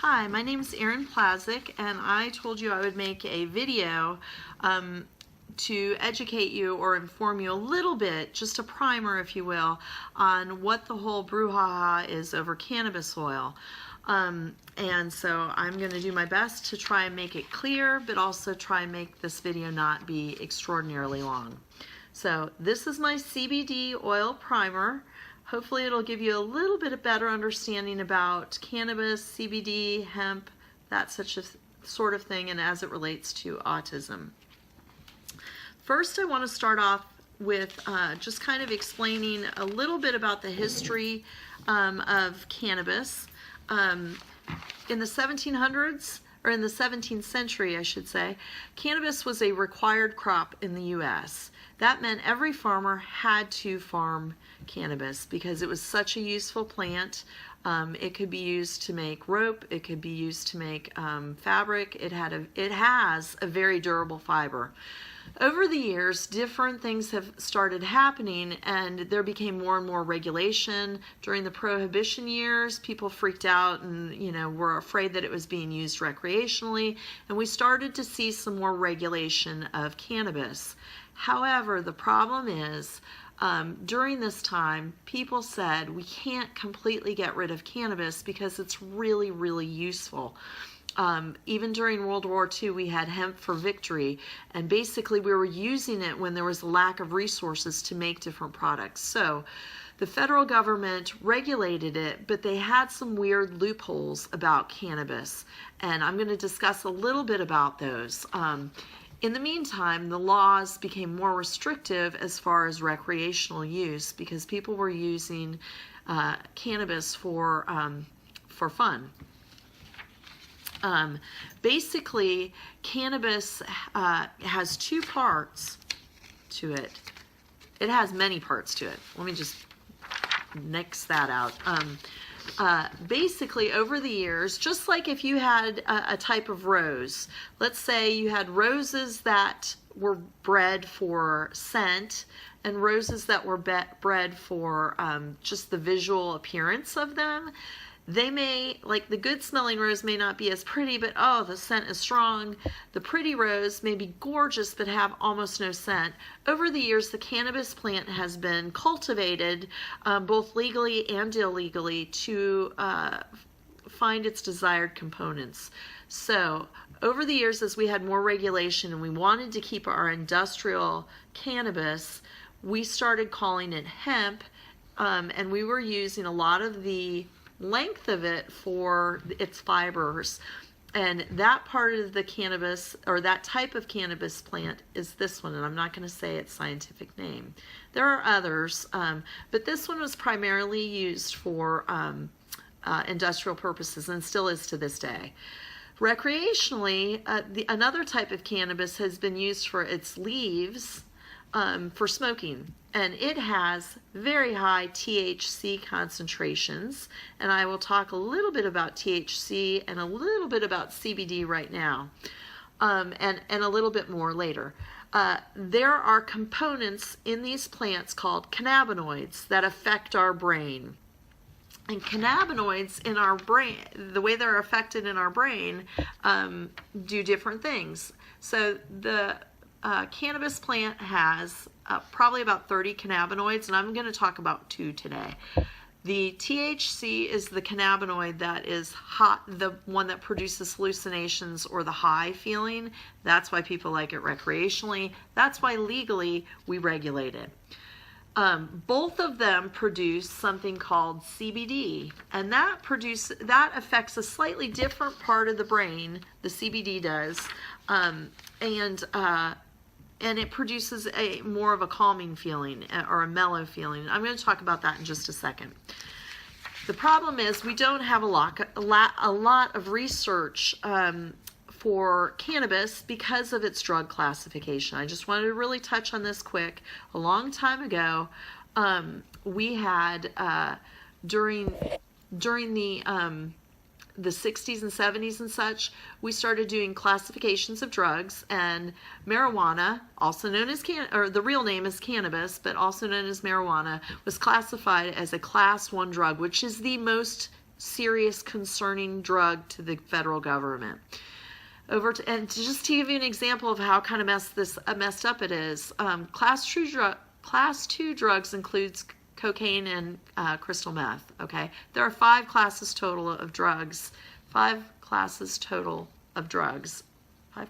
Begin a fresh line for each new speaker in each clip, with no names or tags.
Hi, my name is Erin Plazik, and I told you I would make a video to educate you or inform you a little bit, just a primer if you will, on what the whole brouhaha is over cannabis oil. And so I'm going to do my best to try and make it clear, but also try and make this video not be extraordinarily long. So this is my CBD oil primer. Hopefully it'll give you a little bit of better understanding about cannabis, CBD, hemp, that such a sort of thing, and as it relates to autism. First, I want to start off with just kind of explaining a little bit about the history of cannabis. In the 1700s, or in the 17th century, I should say, cannabis was a required crop in the U.S. That meant every farmer had to farm cannabis because it was such a useful plant. It could be used to make rope. It could be used to make fabric. It has a very durable fiber. Over the years, different things have started happening, and there became more and more regulation. During the Prohibition years, people freaked out and were afraid that it was being used recreationally, and we started to see some more regulation of cannabis. However, the problem is, during this time, people said we can't completely get rid of cannabis because it's really, really useful. Even during World War II, we had hemp for victory, and basically we were using it when there was a lack of resources to make different products. So the federal government regulated it, but they had some weird loopholes about cannabis, and I'm going to discuss a little bit about those. In the meantime, the laws became more restrictive as far as recreational use because people were using cannabis for fun. Basically, cannabis has two parts to it. It has many parts to it. Let me just nix that out. Basically, over the years, just like if you had a type of rose, let's say you had roses that were bred for scent and roses that were bred for just the visual appearance of them. They may, like the good smelling rose may not be as pretty, but oh, the scent is strong. The pretty rose may be gorgeous, but have almost no scent. Over the years, the cannabis plant has been cultivated, both legally and illegally, to find its desired components. So over the years, as we had more regulation and we wanted to keep our industrial cannabis, we started calling it hemp, and we were using a lot of the length of it for its fibers, and that part of the cannabis, or that type of cannabis plant, is this one, and I'm not going to say its scientific name. There are others, but this one was primarily used for industrial purposes and still is to this day. Recreationally, another type of cannabis has been used for its leaves for smoking, and it has very high THC concentrations, and I will talk a little bit about THC and a little bit about CBD right now, and a little bit more later. There are components in these plants called cannabinoids that affect our brain. And cannabinoids in our brain, the way they're affected in our brain, do different things. So the cannabis plant has probably about 30 cannabinoids, and I'm going to talk about 2 today. The THC is the cannabinoid that is hot, the one that produces hallucinations or the high feeling. That's why people like it recreationally. That's why legally we regulate it. Both of them produce something called CBD, and that affects a slightly different part of the brain. The CBD does, and it produces more of a calming feeling or a mellow feeling. I'm going to talk about that in just a second. The problem is we don't have a lot of research for cannabis because of its drug classification. I just wanted to really touch on this quick. A long time ago, we had during the 60s and 70s and such, we started doing classifications of drugs, and marijuana, also known as the real name is cannabis, but also known as marijuana, was classified as a class 1 drug, which is the most serious concerning drug to the federal government. And just to give you an example of how kind of messed up it is, class 2 drugs includes cocaine and crystal meth. Okay, there are 5 classes total of drugs, 5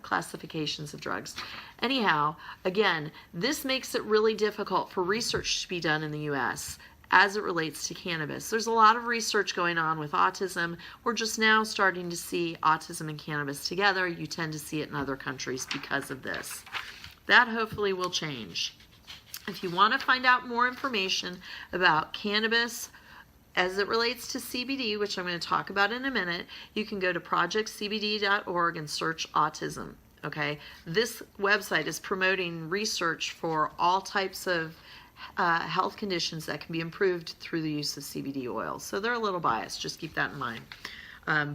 classifications of drugs. Anyhow, again, this makes it really difficult for research to be done in the U.S. as it relates to cannabis. There's a lot of research going on with autism. We're just now starting to see autism and cannabis together. You tend to see it in other countries because of this. That hopefully will change. If you want to find out more information about cannabis as it relates to CBD, which I'm going to talk about in a minute, you can go to projectcbd.org and search autism. Okay, this website is promoting research for all types of health conditions that can be improved through the use of CBD oil. So they're a little biased, just keep that in mind.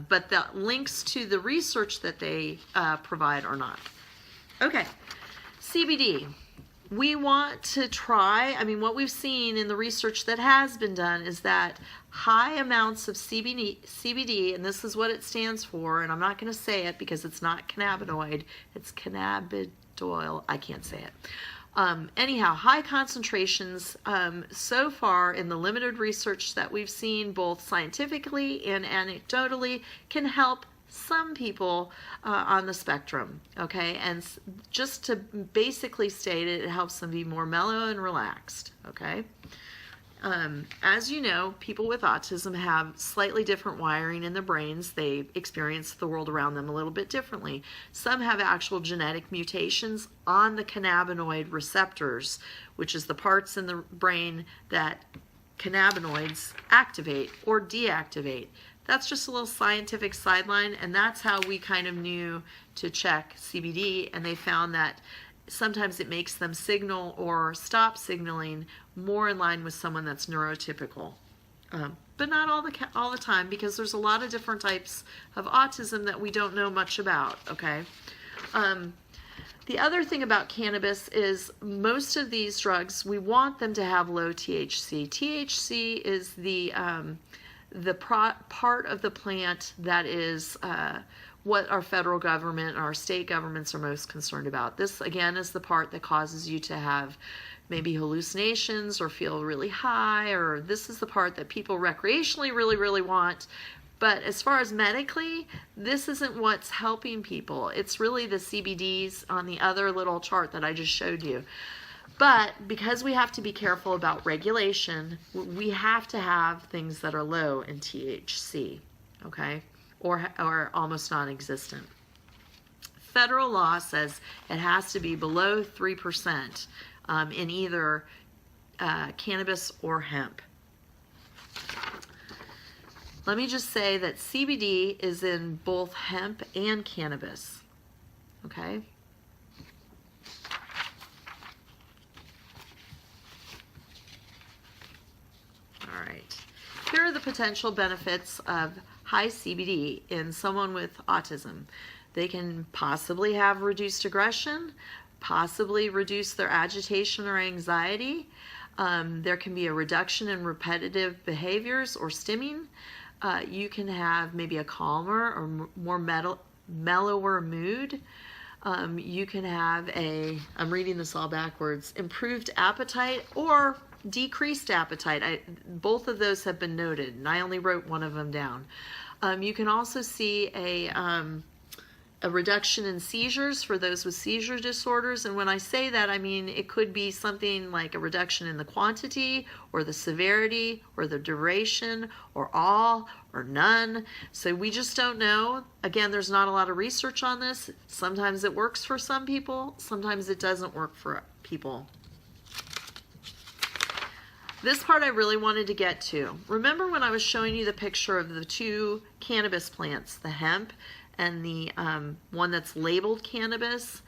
But the links to the research that they provide are not. Okay, CBD. We want to try, what we've seen in the research that has been done is that high amounts of CBD, and this is what it stands for, and I'm not going to say it because it's not cannabinoid, it's cannabidiol, I can't say it. Anyhow, high concentrations so far in the limited research that we've seen both scientifically and anecdotally can help some people on the spectrum, okay? And just to basically state it, it helps them be more mellow and relaxed, okay? As you know, people with autism have slightly different wiring in their brains. They experience the world around them a little bit differently. Some have actual genetic mutations on the cannabinoid receptors, which is the parts in the brain that cannabinoids activate or deactivate. That's just a little scientific sideline, and that's how we kind of knew to check CBD, and they found that sometimes it makes them signal or stop signaling more in line with someone that's neurotypical. But not all the time, because there's a lot of different types of autism that we don't know much about, okay? The other thing about cannabis is most of these drugs, we want them to have low THC. THC is the part of the plant that is what our federal government and our state governments are most concerned about. This, again, is the part that causes you to have maybe hallucinations or feel really high, or this is the part that people recreationally really want. But as far as medically, this isn't what's helping people. It's really the CBDs on the other little chart that I just showed you. But because we have to be careful about regulation, we have to have things that are low in THC, okay, or almost non-existent. Federal law says it has to be below 3% in either cannabis or hemp. Let me just say that CBD is in both hemp and cannabis, okay? All right. Here are the potential benefits of high CBD in someone with autism. They can possibly have reduced aggression, possibly reduce their agitation or anxiety. There can be a reduction in repetitive behaviors or stimming. You can have maybe a calmer or more mellower mood. You can have I'm reading this all backwards, improved appetite or decreased appetite. Both of those have been noted, and I only wrote one of them down. You can also see a reduction in seizures for those with seizure disorders, and when I say that, I mean it could be something like a reduction in the quantity or the severity or the duration or all or none. So we just don't know. Again, there's not a lot of research on this. Sometimes it works for some people, sometimes it doesn't work for people. This part I really wanted to get to. Remember when I was showing you the picture of the 2 cannabis plants, the hemp and the one that's labeled cannabis?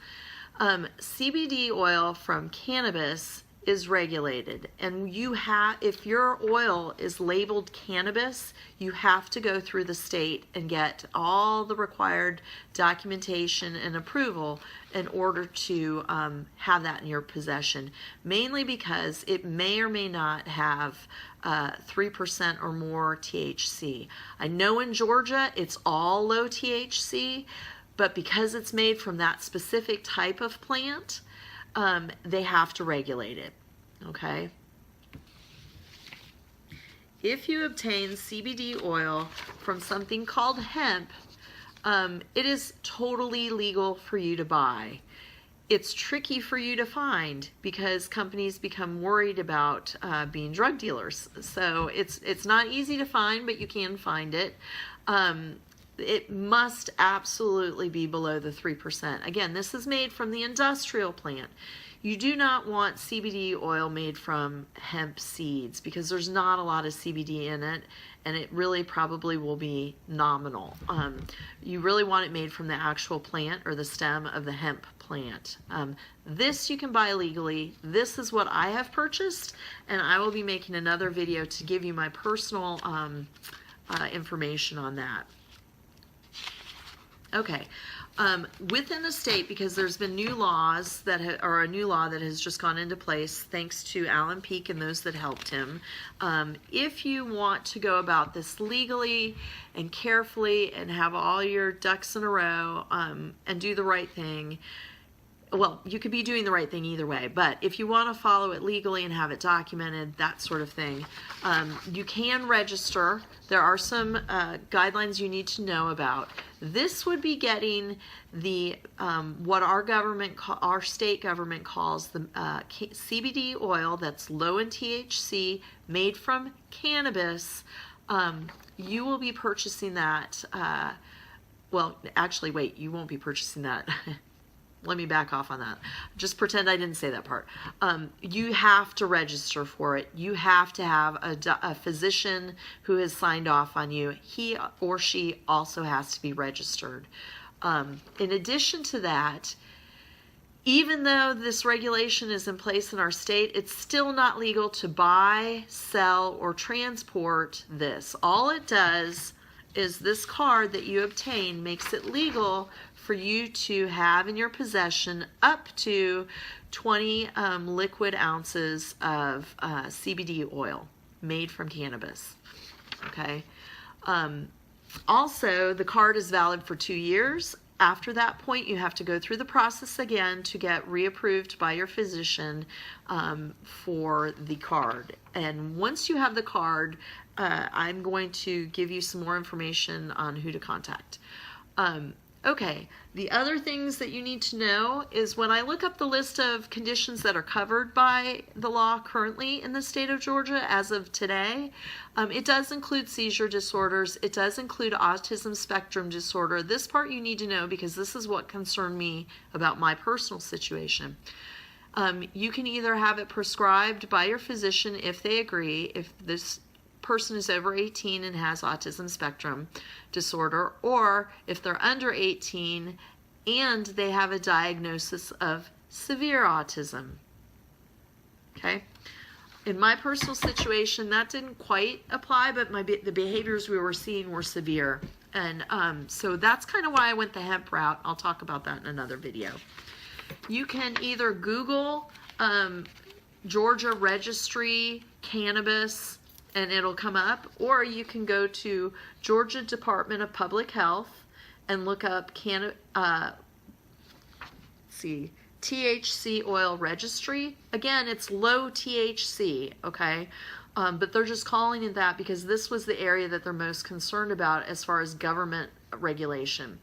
CBD oil from cannabis is regulated, and if your oil is labeled cannabis, you have to go through the state and get all the required documentation and approval in order to have that in your possession, mainly because it may or may not have 3% or more THC. I know in Georgia it's all low THC, but because it's made from that specific type of plant, they have to regulate it, okay? If you obtain CBD oil from something called hemp, it is totally legal for you to buy. It's tricky for you to find because companies become worried about being drug dealers. So it's not easy to find, but you can find it. It must absolutely be below the 3%. Again, this is made from the industrial plant. You do not want CBD oil made from hemp seeds because there's not a lot of CBD in it, and it really probably will be nominal. You really want it made from the actual plant or the stem of the hemp plant. This you can buy legally. This is what I have purchased, and I will be making another video to give you my personal information on that. Okay, within the state, because there's been new laws that or a new law that has just gone into place thanks to Alan Peake and those that helped him. If you want to go about this legally and carefully and have all your ducks in a row and do the right thing, well, you could be doing the right thing either way, but if you want to follow it legally and have it documented, that sort of thing, you can register. There are some guidelines you need to know about. This would be getting the what our state government calls the CBD oil that's low in THC, made from cannabis. You will be purchasing that. Well, actually, wait, you won't be purchasing that. Let me back off on that. Just pretend I didn't say that part. You have to register for it. You have to have a physician who has signed off on you. He or she also has to be registered. In addition to that, even though this regulation is in place in our state, it's still not legal to buy, sell, or transport this. All it does is this card that you obtain makes it legal for you to have in your possession up to 20 liquid ounces of CBD oil made from cannabis. Okay. Also, the card is valid for 2 years. After that point, you have to go through the process again to get reapproved by your physician for the card. And once you have the card, I'm going to give you some more information on who to contact. Okay, the other things that you need to know is when I look up the list of conditions that are covered by the law currently in the state of Georgia as of today, it does include seizure disorders. It does include autism spectrum disorder. This part you need to know because this is what concerned me about my personal situation. You can either have it prescribed by your physician if they agree, if this person is over 18 and has autism spectrum disorder, or if they're under 18 and they have a diagnosis of severe autism. Okay. In my personal situation, that didn't quite apply, but the behaviors we were seeing were severe. And so that's kind of why I went the hemp route. I'll talk about that in another video. You can either Google Georgia Registry Cannabis and it'll come up, or you can go to Georgia Department of Public Health and look up THC oil registry. Again, it's low THC, okay? But they're just calling it that because this was the area that they're most concerned about as far as government regulation.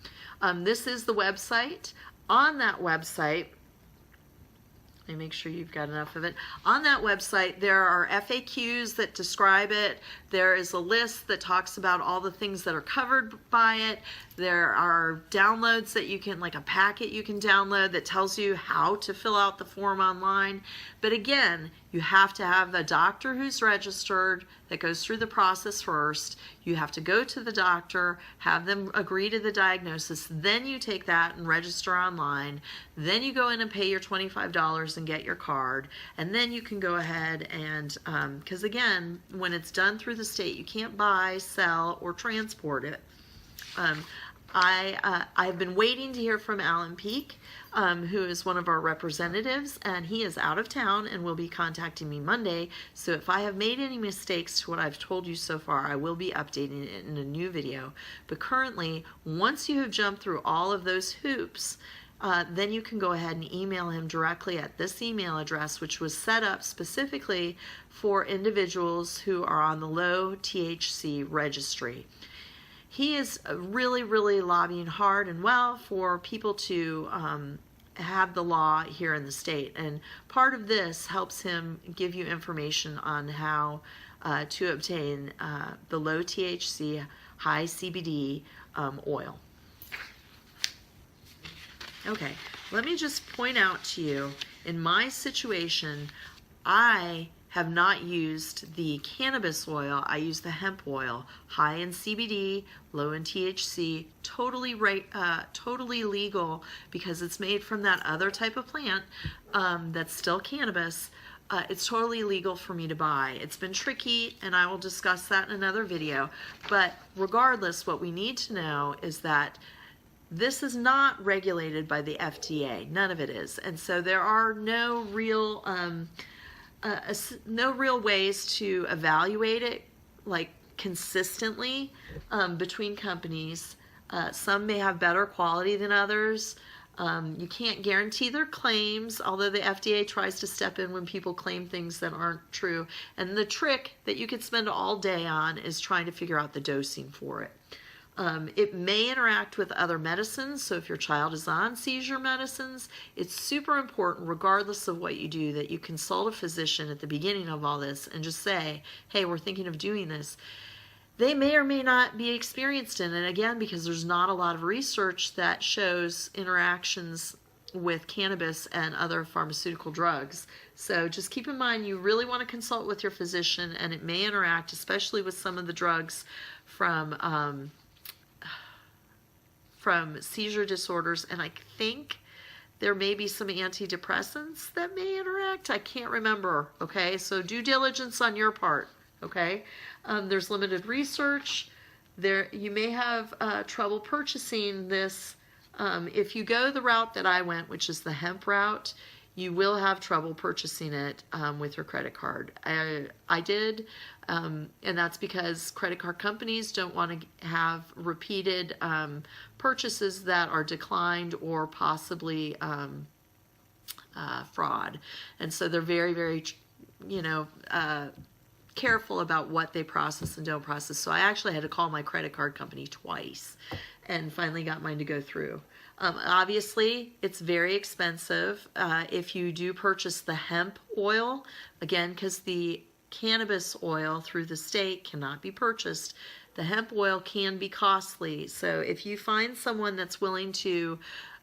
This is the website. On that website, let me make sure you've got enough of it. On that website, there are FAQs that describe it. There is a list that talks about all the things that are covered by it. There are downloads that you can, like a packet you can download that tells you how to fill out the form online. But again, You have to have a doctor who's registered that goes through the process first. You have to go to the doctor, have them agree to the diagnosis, then you take that and register online. Then you go in and pay your $25 and get your card, and then you can go ahead and, because again, when it's done through the state, you can't buy, sell, or transport it. I've been waiting to hear from Alan Peak, who is one of our representatives, and he is out of town and will be contacting me Monday. So if I have made any mistakes to what I've told you so far, I will be updating it in a new video. But currently, once you have jumped through all of those hoops, then you can go ahead and email him directly at this email address, which was set up specifically for individuals who are on the low THC registry. He is really, really lobbying hard and well for people to have the law here in the state. And part of this helps him give you information on how to obtain the low THC, high CBD oil. Okay, let me just point out to you, in my situation, I have not used the cannabis oil. I use the hemp oil, high in CBD, low in THC, totally legal because it's made from that other type of plant that's still cannabis. It's totally legal for me to buy. It's been tricky, and I will discuss that in another video. But regardless, what we need to know is that this is not regulated by the FDA. None of it is. And so there are no real ways to evaluate it like consistently between companies. Some may have better quality than others. You can't guarantee their claims, although the FDA tries to step in when people claim things that aren't true. And the trick that you could spend all day on is trying to figure out the dosing for it. It may interact with other medicines, so if your child is on seizure medicines, it's super important, regardless of what you do, that you consult a physician at the beginning of all this and just say, hey, we're thinking of doing this. They may or may not be experienced in it, again, because there's not a lot of research that shows interactions with cannabis and other pharmaceutical drugs. So just keep in mind, you really want to consult with your physician, and it may interact, especially with some of the drugs from seizure disorders, and I think there may be some antidepressants that may interact. I can't remember, okay? So due diligence on your part, okay? There's limited research. You may have trouble purchasing this. If you go the route that I went, which is the hemp route, you will have trouble purchasing it with your credit card. I did, and that's because credit card companies don't want to have repeated purchases that are declined or possibly fraud. And so they're very, very, careful about what they process and don't process. So I actually had to call my credit card company twice and finally got mine to go through. Obviously, it's very expensive if you do purchase the hemp oil, again, because the cannabis oil through the state cannot be purchased. The hemp oil can be costly. So if you find someone that's willing to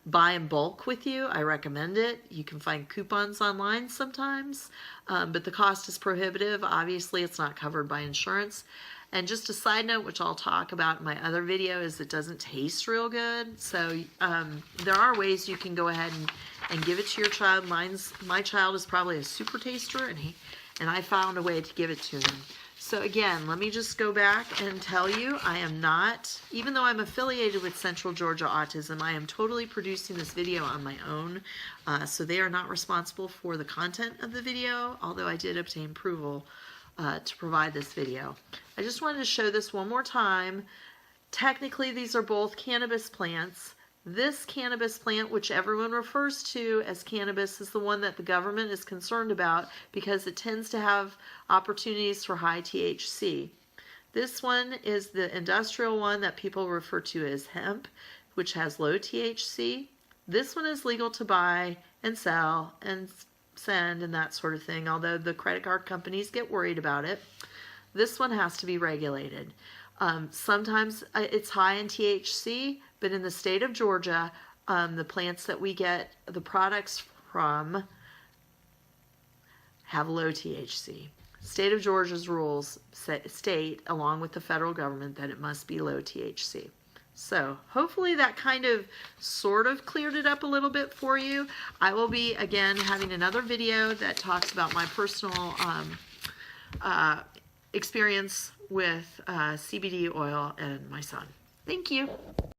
buy in bulk with you, I recommend it. You can find coupons online sometimes, but the cost is prohibitive. Obviously, it's not covered by insurance. And just a side note, which I'll talk about in my other video, is it doesn't taste real good. So there are ways you can go ahead and give it to your child. My child is probably a super taster, and I found a way to give it to him. So again, let me just go back and tell you, I am not, even though I'm affiliated with Central Georgia Autism, I am totally producing this video on my own. So they are not responsible for the content of the video, although I did obtain approval to provide this video. I just wanted to show this one more time. Technically, these are both cannabis plants. This cannabis plant, which everyone refers to as cannabis, is the one that the government is concerned about because it tends to have opportunities for high THC. This one is the industrial one that people refer to as hemp, which has low THC. This one is legal to buy and sell and send and that sort of thing, although the credit card companies get worried about it. This one has to be regulated. Sometimes it's high in THC, but in the state of Georgia, the plants that we get the products from have low THC. State of Georgia's rules state, along with the federal government, that it must be low THC. So hopefully that kind of sort of cleared it up a little bit for you. I will be, again, having another video that talks about my personal experience with CBD oil and my son. Thank you.